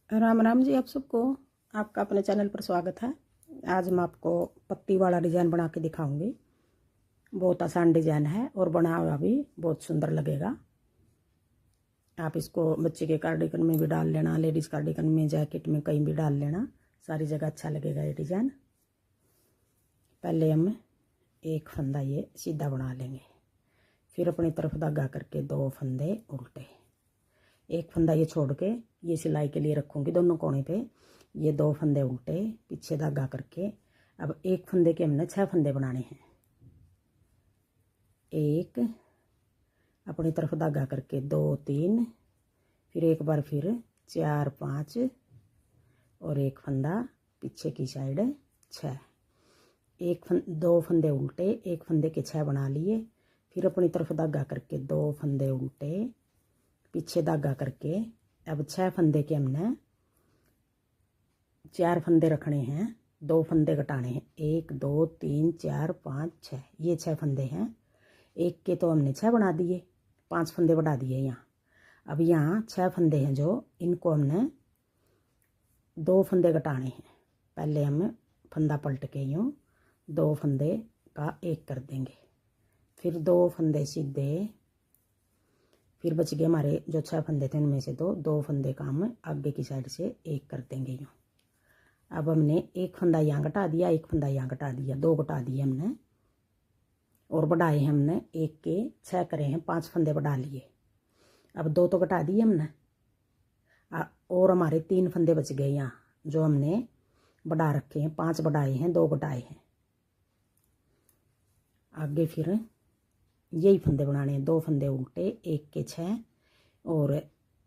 राम राम जी, आप सबको। आपका अपने चैनल पर स्वागत है। आज मैं आपको पत्ती वाला डिज़ाइन बना के दिखाऊंगी। बहुत आसान डिज़ाइन है और बना हुआ भी बहुत सुंदर लगेगा। आप इसको बच्चे के कार्डिगन में भी डाल लेना, लेडीज़ कार्डिगन में, जैकेट में, कहीं भी डाल लेना, सारी जगह अच्छा लगेगा ये डिज़ाइन। पहले हम एक फंदा ये सीधा बना लेंगे, फिर अपनी तरफ धागा करके 2 फंदे उल्टे, एक फंदा ये छोड़ के ये सिलाई के लिए रखूँगी दोनों कोने पे। ये 2 फंदे उल्टे, पीछे धागा करके अब एक फंदे के हमने 6 फंदे बनाने हैं। एक, अपनी तरफ धागा करके 2 3, फिर एक बार फिर 4 5 और एक फंदा पीछे की साइड 6। 2 फंदे उल्टे, एक फंदे के 6 बना लिए, फिर अपनी तरफ धागा करके 2 फंदे उल्टे, पीछे धागा करके अब 6 फंदे के हमने 4 फंदे रखने हैं, 2 फंदे घटाने हैं। 1 2 3 4 5 6, ये 6 फंदे हैं। एक के तो हमने 6 बना दिए, 5 फंदे बढ़ा दिए यहाँ। अब यहाँ 6 फंदे हैं जो इनको हमने 2 फंदे घटाने हैं। पहले हम फंदा पलट के यूँ 2 फंदे का एक कर देंगे, फिर 2 फंदे सीधे, फिर बच गए हमारे जो 6 फंदे थे उनमें से 2 फंदे का हम आगे की साइड से एक कर देंगे यूँ। अब हमने एक फंदा यहाँ घटा दिया, एक फंदा यहाँ घटा दिया, 2 घटा दिए हमने और बढ़ाए हमने, एक के 6 करे हैं, 5 फंदे बढ़ा लिए। अब 2 तो घटा दिए हमने और हमारे 3 फंदे बच गए यहाँ जो हमने बढ़ा रखे हैं। 5 बढ़ाए हैं, 2 घटाए हैं। आगे फिर यही फंदे बनाने हैं, 2 फंदे उल्टे, एक के 6 और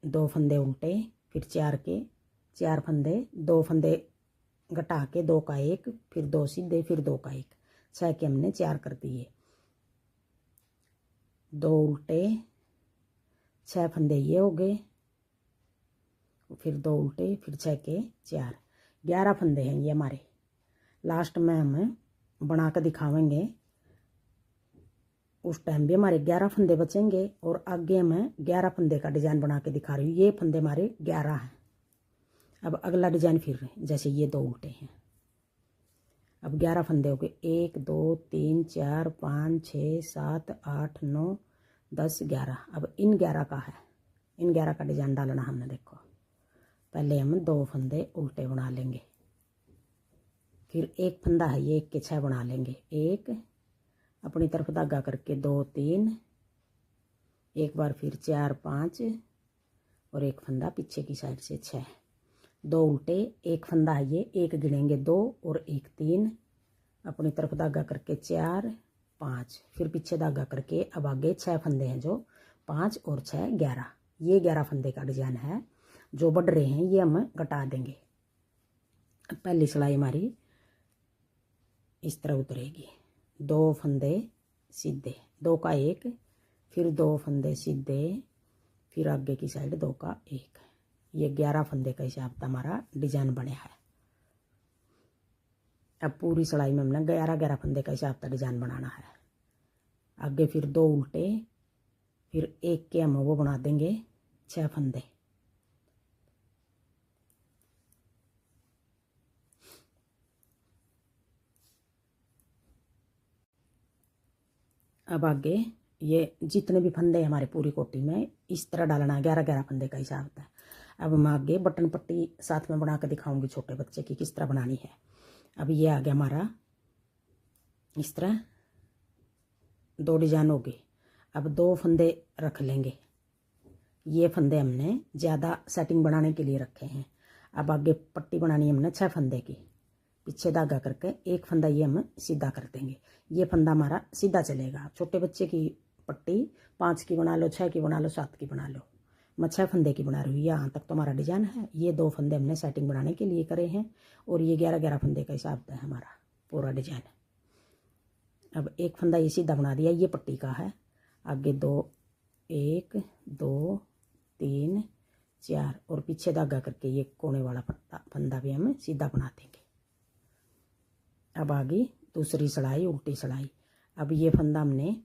2 फंदे उल्टे, फिर 4 के 4 फंदे, 2 फंदे घटा के 2 का 1, फिर 2 सीधे, फिर 2 का 1, 6 के हमने 4 कर दिए। 2 उल्टे, 6 फंदे ये हो गए, फिर 2 उल्टे, फिर 6 के 4, 11 फंदे हैं ये हमारे। लास्ट में हम बना कर दिखावेंगे, उस टाइम भी हमारे 11 फंदे बचेंगे और आगे मैं 11 फंदे का डिज़ाइन बना के दिखा रही हूँ। ये फंदे हमारे 11 हैं। अब अगला डिज़ाइन फिर जैसे ये 2 उल्टे हैं, अब 11 फंदे हो गए, 1 2 3 4 5 6 7 8 9 10 11। अब इन 11 का है, इन 11 का डिज़ाइन डालना हमने। देखो पहले हम 2 फंदे उल्टे बना लेंगे, फिर एक फंदा है ये, 1 के 6 बना लेंगे। एक, अपनी तरफ धागा करके 2 3, एक बार फिर 4 5 और एक फंदा पीछे की साइड से 6, 2 उल्टे, एक फंदा है ये, एक गिनेंगे 2 और एक 3, अपनी तरफ धागा करके 4 5, फिर पीछे धागा करके अब आगे 6 फंदे हैं जो 5 और 6 11, ये 11 फंदे का डिज़ाइन है। जो बढ़ रहे हैं ये हम घटा देंगे। पहली सिलाई हमारी इस तरह उतरेगी, 2 फंदे सीधे, 2 का 1, फिर 2 फंदे सीधे, फिर आगे की साइड 2 का 1। ये 11 फंदे का हिसाब था हमारा डिज़ाइन बने है। अब पूरी सिलाई में हमने 11 फंदे का हिसाब था डिज़ाइन बनाना है। आगे फिर 2 उल्टे, फिर एक के हम वो बना देंगे 6 फंदे। अब आगे ये जितने भी फंदे हमारे पूरी कोटी में इस तरह डालना है, 11 फंदे का हिसाब था। अब मैं आगे बटन पट्टी साथ में बना कर दिखाऊंगी छोटे बच्चे की किस तरह बनानी है। अब ये आ गया हमारा इस तरह 2 डिज़ाइन हो गए। अब 2 फंदे रख लेंगे, ये फंदे हमने ज़्यादा सेटिंग बनाने के लिए रखे हैं। अब आगे पट्टी बनानी है हमने 6 फंदे की, पीछे धागा करके एक फंदा ये हम सीधा कर देंगे। ये फंदा हमारा सीधा चलेगा। छोटे बच्चे की पट्टी 5 की बना लो, 6 की बना लो, 7 की बना लो, मैं 6 फंदे की बना रही हूँ। यहाँ तक तो हमारा डिज़ाइन है। ये 2 फंदे हमने सेटिंग बनाने के लिए करे हैं और ये 11 फंदे का हिसाब है हमारा पूरा डिज़ाइन। अब एक फंदा ये सीधा बना दिया, ये पट्टी का है। आगे 2 1 2 3 4 और पीछे धागा करके ये कोने वाला फंदा भी हम सीधा बना देंगे। अब आगे दूसरी सिलाई उल्टी सिलाई। अब ये फंदा हमने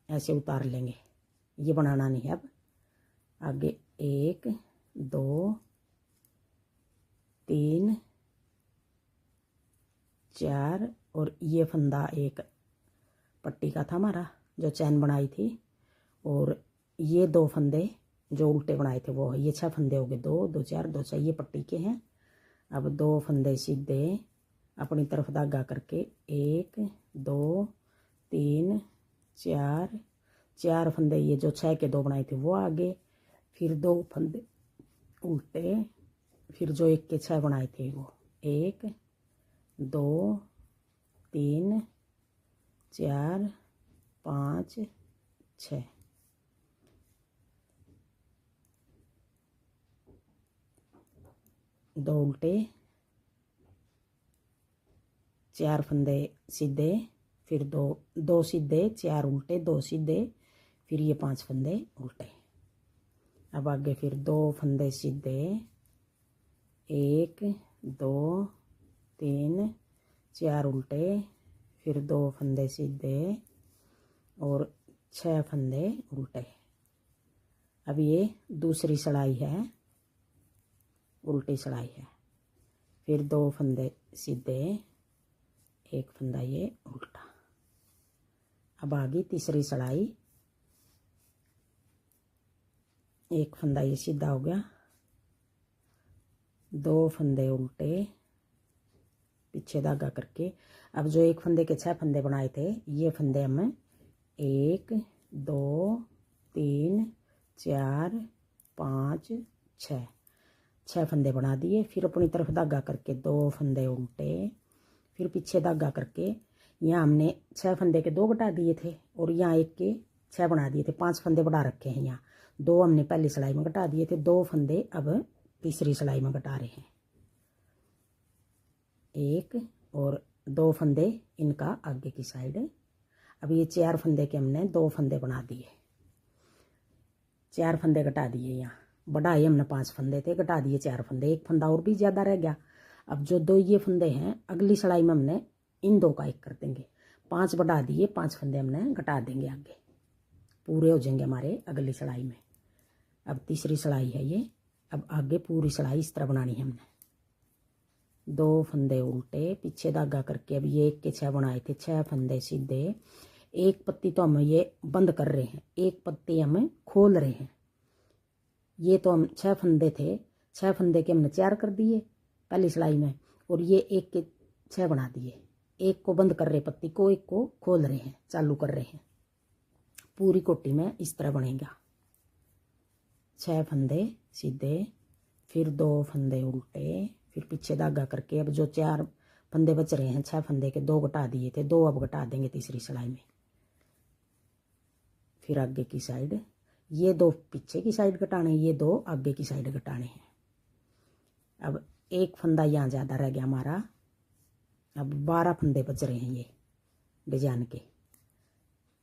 ऐसे उतार लेंगे, ये बनाना नहीं है। अब आगे 1 2 4 और ये फंदा एक पट्टी का था हमारा जो चैन बनाई थी, और ये 2 फंदे जो उल्टे बनाए थे वो, ये 6 फंदे हो गए, 2 2 4 2 6, ये पट्टी के हैं। अब 2 फंदे सीधे अपनी तरफ धागा करके 1 2 3 4, 4 फंदे ये जो 6 के 2 बनाए थे वो आगे, फिर 2 फंदे उल्टे, फिर जो 1 के 6 बनाए थे वो 1 2 3 4 5 6, 2 उल्टे, 4 फंदे सीधे, फिर 2 सीधे, 4 उल्टे, 2 सीधे, फिर ये 5 फंदे उल्टे। अब आगे फिर 2 फंदे सीधे, 1 2 3 4 उल्टे, फिर 2 फंदे सीधे और 6 फंदे उल्टे। अब ये दूसरी सलाई है, उल्टी सलाई है, फिर 2 फंदे सीधे, 1 फंदा ये उल्टा। अब आगे तीसरी सलाई, 1 फंदा ये सीधा हो गया, 2 फंदे उल्टे, पीछे धागा करके। अब जो 1 फंदे के 6 फंदे बनाए थे, ये फंदे हम 1 2 3 4 5 6, 6 फंदे बना दिए। फिर अपनी तरफ धागा करके 2 फंदे उल्टे, फिर पीछे धागा करके यहाँ हमने 6 फंदे के 2 घटा दिए थे और यहाँ 1 के 6 बना दिए थे, 5 फंदे बढ़ा रखे हैं। यहाँ 2 हमने पहली सिलाई में घटा दिए थे, 2 फंदे अब तीसरी सिलाई में घटा रहे हैं, 1 और 2 फंदे इनका आगे की साइड। अब ये 4 फंदे के हमने 2 फंदे बना दिए, 4 फंदे घटा दिए, यहाँ बढ़ाए हमने 5 फंदे थे, घटा दिए 4 फंदे, 1 फंदा और भी ज़्यादा रह गया। अब जो 2 ये फंदे हैं अगली सिलाई में हमने इन 2 का 1 कर देंगे, 5 बढ़ा दिए, 5 फंदे हमने घटा देंगे, आगे पूरे हो जाएंगे हमारे अगली सिलाई में। अब तीसरी सिलाई है ये। अब आगे पूरी सिलाई इस तरह बनानी है हमने, 2 फंदे उल्टे, पीछे धागा करके। अब ये 1 के 6 बनाए थे, 6 फंदे सीधे, 1 पत्ती तो हम ये बंद कर रहे हैं, 1 पत्ती हम खोल रहे हैं। ये तो हम 6 फंदे थे, 6 फंदे के हमने 4 कर दिए पहली सिलाई में, और ये 1 के 6 बना दिए, 1 को बंद कर रहे पत्ती को, 1 को खोल रहे हैं, चालू कर रहे हैं। पूरी कोटी में इस तरह बनेगा, 6 फंदे सीधे, फिर 2 फंदे उल्टे, फिर पीछे धागा करके। अब जो 4 फंदे बच रहे हैं, 6 फंदे के 2 घटा दिए थे, 2 अब घटा देंगे तीसरी सिलाई में। फिर आगे की साइड, ये 2 पीछे की साइड घटाने, ये 2 आगे की साइड घटाने हैं। अब 1 फंदा यहाँ ज़्यादा रह गया हमारा, अब 12 फंदे बच रहे हैं ये डिजाइन के,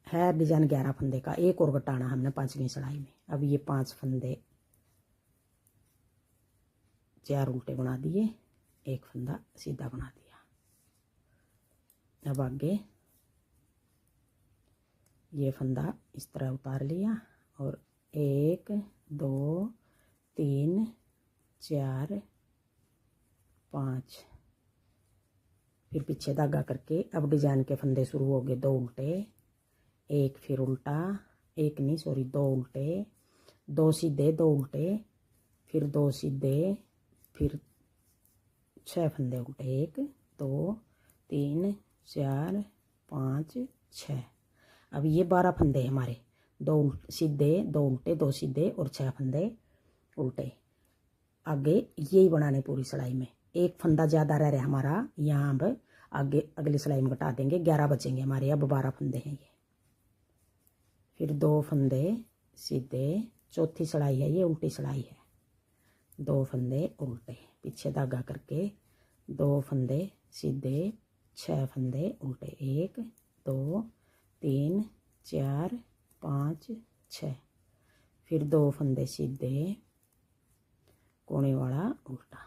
है डिजाइन 11 फंदे का, 1 और घटाना हमने 5वीं सिलाई में। अब ये 5 फंदे 4 उल्टे बना दिए, 1 फंदा सीधा बना दिया। अब आगे ये फंदा इस तरह उतार लिया और 1 2 3 4 5, फिर पीछे धागा करके। अब डिजाइन के फंदे शुरू हो गए, 2 उल्टे, 1 फिर उल्टा, 1 नहीं सॉरी 2 उल्टे, 2 सीधे, 2 उल्टे, फिर 2 सीधे, फिर 6 फंदे उल्टे, 1 2 3 4 5 6। अब ये 12 फंदे हमारे, 2 सीधे, 2 उल्टे, 2 सीधे और 6 फंदे उल्टे। आगे यही बनाने पूरी सिलाई में, 1 फंदा ज़्यादा रह रहा है हमारा, यहाँ अब आगे अगली सिलाई में घटा देंगे, 11 बचेंगे हमारे, अब 12 फंदे हैं ये। फिर 2 फंदे सीधे, चौथी सिलाई है ये, उल्टी सिलाई है, 2 फंदे उल्टे, पीछे धागा करके, 2 फंदे सीधे, 6 फंदे उल्टे, 1 2 3 4 5 6, फिर 2 फंदे सीधे, कोने वाला उल्टा,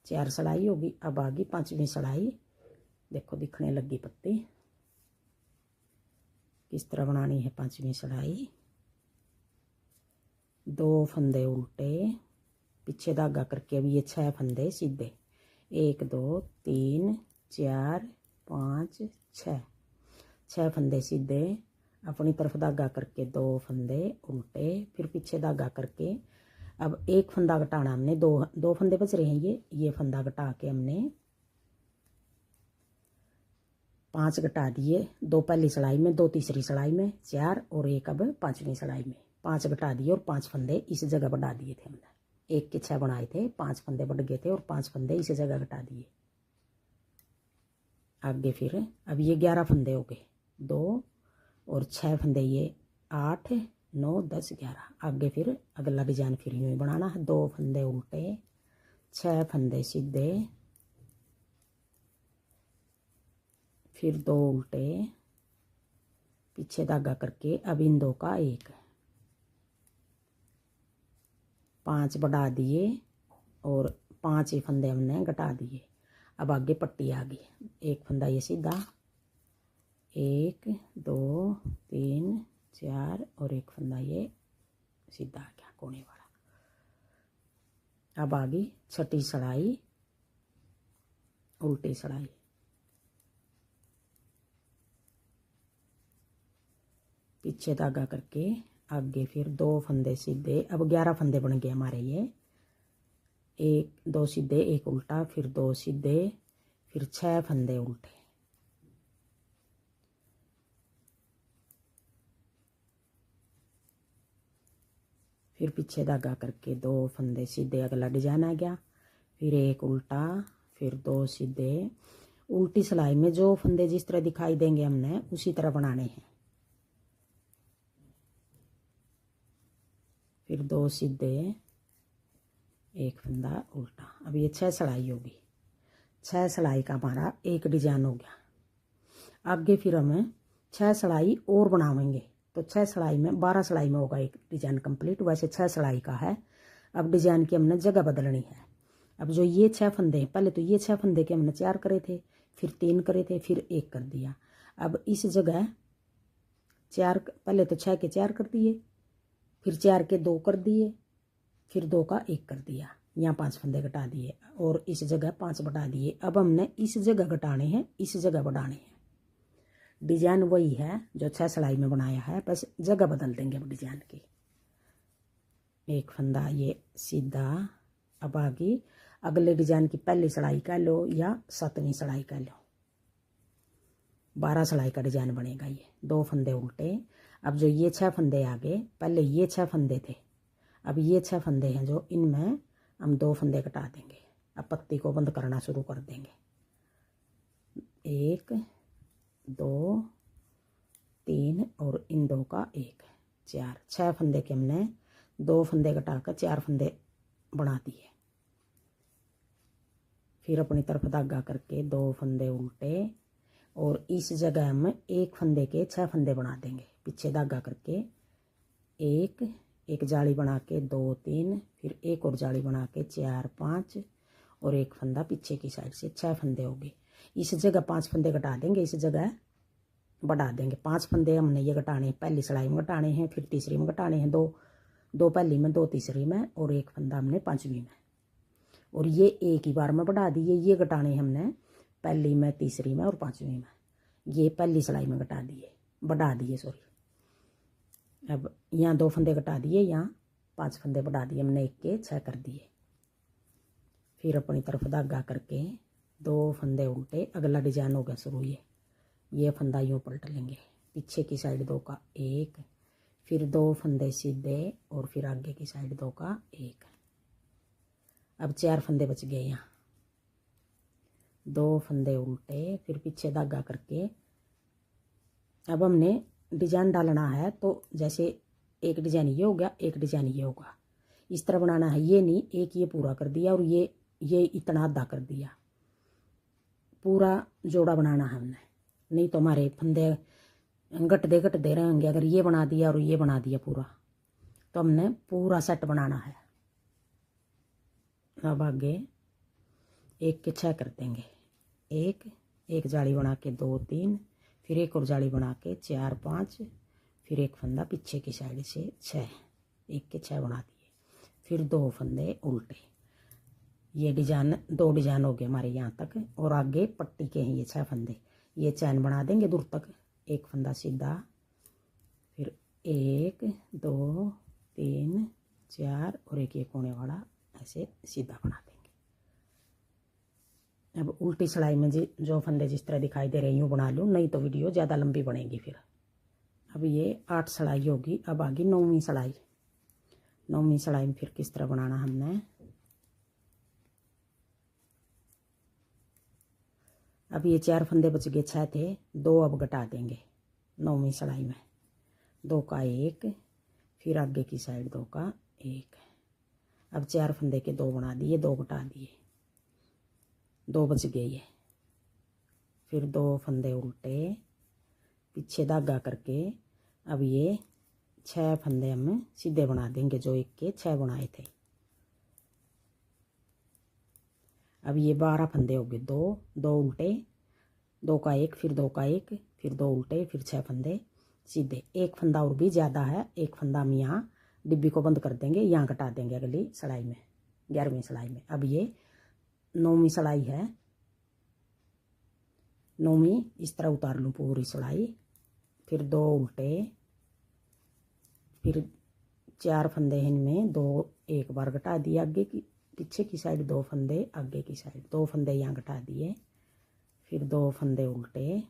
4 सिलाई होगी। अब आगे 5वीं सिलाई, देखो दिखने लगी पत्ती, किस तरह बनानी है 5वीं सिलाई। 2 फंदे उल्टे, पीछे धागा करके। अब ये 6 फंदे सीधे, 1 2 3 4 5 6, 6 फंदे सीधे, अपनी तरफ धागा करके 2 फंदे उल्टे, फिर पीछे धागा करके अब एक फंदा घटाना हमने, दो फंदे बच रहे हैं, ये फंदा घटा के हमने 5 घटा दिए, 2 पहली सिलाई में, 2 तीसरी सिलाई में, 4 और 1 अब 5वीं सिलाई में, 5 घटा दिए और 5 फंदे इस जगह बढ़ा दिए थे हमने, 1 के 6 बनाए थे, 5 फंदे बढ़ गए थे और 5 फंदे इस जगह घटा दिए। आगे फिर अब ये 11 फंदे हो गए, 2 और 6 फंदे, ये 8 9 10 11। आगे फिर अगला डिजाइन फिर यूँ ही बनाना है, 2 फंदे उल्टे, 6 फंदे सीधे, फिर 2 उल्टे, पीछे धागा करके अब इन 2 का 1, 5 बढ़ा दिए और 5 ही फंदे हमने घटा दिए। अब आगे पट्टी आ गई, एक फंदा ये सीधा, 1 2 3 4 और एक फंदा ये सीधा आ गया कोने वाला। अब आ गई छठी सिलाई, उल्टी सिलाई, पीछे धागा करके आगे फिर 2 फंदे सीधे, अब 11 फंदे बन गए हमारे ये, 1 2 सीधे 1 उल्टा, फिर 2 सीधे, फिर 6 फंदे उल्टे, फिर पीछे धागा करके 2 फंदे सीधे, अगला डिजाइन आ गया, फिर 1 उल्टा, फिर 2 सीधे। उल्टी सिलाई में जो फंदे जिस तरह दिखाई देंगे हमने उसी तरह बनाने हैं, फिर 2 सीधे, 1 फंदा उल्टा। अब ये 6 सिलाई होगी, 6 सिलाई का हमारा एक डिजाइन हो गया। आगे फिर हमें 6 सिलाई और बनावेंगे, तो 6 सिलाई में 12 सिलाई में होगा एक डिजाइन कंप्लीट, वैसे 6 सिलाई का है। अब डिजाइन की हमने जगह बदलनी है। अब जो ये 6 फंदे, पहले तो ये 6 फंदे के हमने 4 करे थे, फिर 3 करे थे, फिर 1 कर दिया। अब इस जगह 4, पहले तो 6 के 4 कर दिए, फिर 4 के 2 कर दिए, फिर 2 का 1 कर दिया, यहाँ 5 फंदे घटा दिए और इस जगह 5 बढ़ा दिए। अब हमने इस जगह घटाने हैं, इस जगह बढ़ाने हैं। डिजाइन वही है जो 6 सिलाई में बनाया है, बस जगह बदल देंगे अब डिजाइन की। 1 फंदा ये सीधा। अब आगे अगले डिजाइन की पहली सिलाई का लो या 7वीं सिलाई का लो, 12 सिलाई का डिजाइन बनेगा ये। 2 फंदे उल्टे, अब जो ये 6 फंदे आ गए, पहले ये 6 फंदे थे, अब ये 6 फंदे हैं जो, इनमें हम 2 फंदे घटा देंगे। अब पत्ती को बंद करना शुरू कर देंगे, 1 2 3 और इन 2 का 1 4, 6 फंदे के हमने 2 फंदे घटाकर 4 फंदे बना दिए। फिर अपनी तरफ धागा करके 2 फंदे उल्टे और इस जगह हम 1 फंदे के 6 फंदे बना देंगे। पीछे धागा करके 1 जाली बना के 2 3, फिर 1 और जाली बना के 4 5 और 1 फंदा पीछे की साइड से, 6 फंदे हो गए। इस जगह 5 फंदे घटा देंगे, इस जगह बढ़ा देंगे। 5 फंदे हमने ये घटाने हैं, पहली सिलाई में घटाने हैं, फिर तीसरी में घटाने हैं, 2 पहली में, 2 तीसरी में और 1 फंदा हमने 5वीं में, और ये एक ही बार में बढ़ा दिए। ये घटाने हमने पहली में, तीसरी में और 5वीं में, ये पहली सिलाई में घटा दिए, बढ़ा दिए सॉरी। अब यहाँ 2 फंदे घटा दिए, यहाँ 5 फंदे बढ़ा दिए हमने, 1 के 6 कर दिए। फिर अपनी तरफ धागा करके 2 फंदे उल्टे, अगला डिजाइन हो गया शुरू। ये फंदा यूँ पलट लेंगे, पीछे की साइड 2 का 1, फिर 2 फंदे सीधे और फिर आगे की साइड 2 का 1। अब 4 फंदे बच गए, यहाँ 2 फंदे उल्टे, फिर पीछे धागा करके अब हमने डिजाइन डालना है। तो जैसे एक डिजाइन ये हो गया, एक डिजाइन ये होगा, इस तरह बनाना है। ये नहीं, एक ये पूरा कर दिया और ये इतना आधा कर दिया, पूरा जोड़ा बनाना है हमने, नहीं तो हमारे फंदे घटते रहेंगे। अगर ये बना दिया और ये बना दिया पूरा, तो हमने पूरा सेट बनाना है। अब आगे 1 के 6 कर देंगे, 1 जाली बना के 2 3, फिर 1 और जाली बना के 4 5, फिर 1 फंदा पीछे की साइड से 6, 1 के 6 बना दिए, फिर 2 फंदे उल्टे। ये डिजाइन 2 डिजाइन हो गए हमारे यहाँ तक। और आगे पट्टी के हैं ये 6 फंदे। ये चैन बना देंगे दूर तक, एक फंदा सीधा, फिर 1 2 3 4 और एक ये कोने वाला ऐसे सीधा बना देंगे। अब उल्टी सिलाई में जो फंदे जिस तरह दिखाई दे रहे हैं यूँ बना लूँ, नहीं तो वीडियो ज़्यादा लंबी बनेगी फिर। अब ये 8 सिलाई होगी। अब आगे 9वीं सिलाई। 9वीं सिलाई में फिर किस तरह बनाना हमने, अब ये 4 फंदे बच गए, 6 थे, 2 अब घटा देंगे 9वीं सिलाई में। 2 का 1, फिर आगे की साइड 2 का 1। अब 4 फंदे के 2 बना दिए, 2 घटा दिए, 2 बच गए ये। फिर 2 फंदे उल्टे, पीछे धागा करके अब ये 6 फंदे हम सीधे बना देंगे, जो एक के 6 बनाए थे। अब ये 12 फंदे हो गए, 2 2 उल्टे, 2 का 1, फिर 2 का 1, फिर 2 उल्टे, फिर 6 फंदे सीधे। एक फंदा और भी ज़्यादा है, एक फंदा हम यहाँ डिब्बी को बंद कर देंगे, यहाँ घटा देंगे अगली सिलाई में, 11वीं सिलाई में। अब ये 9वीं सिलाई है। 9वीं इस तरह उतार लूँ पूरी सिलाई, फिर 2 उल्टे, फिर 4 फंदे हैं इनमें, 2 एक बार घटा दिए, आगे की पीछे की साइड 2 फंदे, आगे की साइड 2 फंदे यहाँ घटा दिए, फिर 2 फंदे उल्टे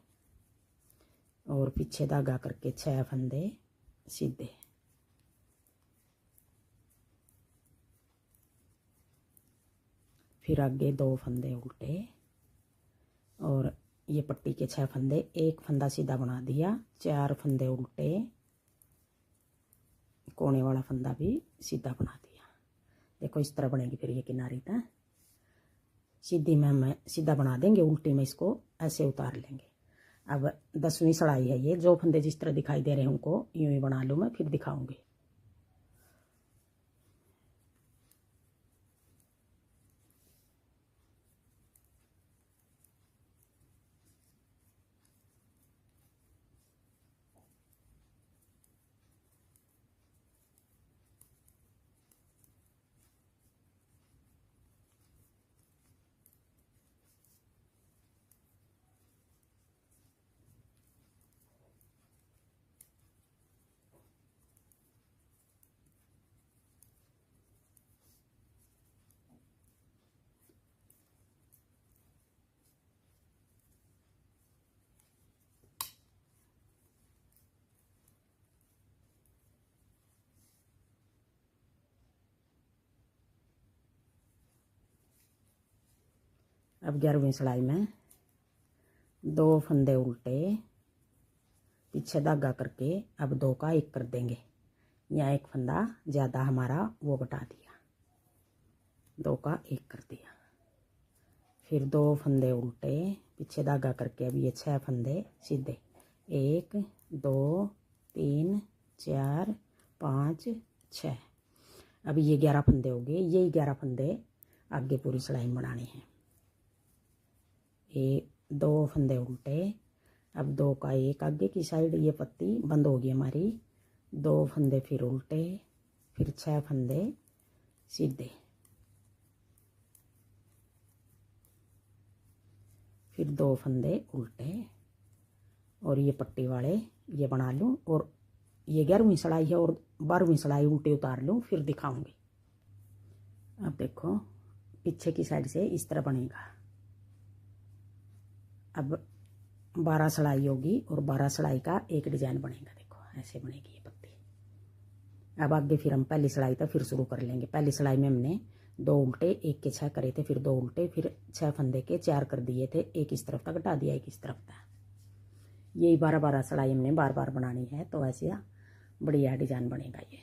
और पीछे धागा करके 6 फंदे सीधे। फिर आगे 2 फंदे उल्टे और ये पट्टी के 6 फंदे, एक फंदा सीधा बना दिया, 4 फंदे उल्टे, कोने वाला फंदा भी सीधा बना दिया। देखो इस तरह बनेगी फिर ये किनारी तक। सीधी में हम सीधा बना देंगे, उल्टी में इसको ऐसे उतार लेंगे। अब 10वीं सिलाई है ये। जो फंदे जिस तरह दिखाई दे रहे हैं उनको यूं ही बना लूँ मैं, फिर दिखाऊंगी। अब 11वीं सिलाई में 2 फंदे उल्टे, पीछे धागा करके अब 2 का 1 कर देंगे। यहाँ एक फंदा ज़्यादा हमारा वो घटा दिया, 2 का 1 कर दिया। फिर 2 फंदे उल्टे, पीछे धागा करके अब ये 6 फंदे सीधे, 1 2 3 4 5 6। अब ये 11 फंदे हो गए। यही 11 फंदे आगे पूरी सिलाई में बनाने हैं। ये 2 फंदे उल्टे, अब 2 का 1 आगे की साइड, ये पत्ती बंद होगी हमारी, 2 फंदे फिर उल्टे, फिर 6 फंदे सीधे, फिर 2 फंदे उल्टे और ये पट्टी वाले ये बना लूँ। और ये 11वीं सिलाई है और 12वीं सिलाई उल्टी उतार लूँ, फिर दिखाऊंगी। अब देखो पीछे की साइड से इस तरह बनेगा। अब 12 सिलाई होगी और 12 सिलाई का एक डिजाइन बनेगा। देखो ऐसे बनेगी ये पत्ती। अब आगे फिर हम पहली सिलाई तक फिर शुरू कर लेंगे। पहली सिलाई में हमने 2 उल्टे, 1 के 6 करे थे, फिर 2 उल्टे, फिर 6 फंदे के 4 कर दिए थे, एक इस तरफ तक घटा दिया, एक इस तरफ तक। यही 12 सिलाई हमने बार बार बनानी है, तो ऐसे बढ़िया डिजाइन बनेगा ये।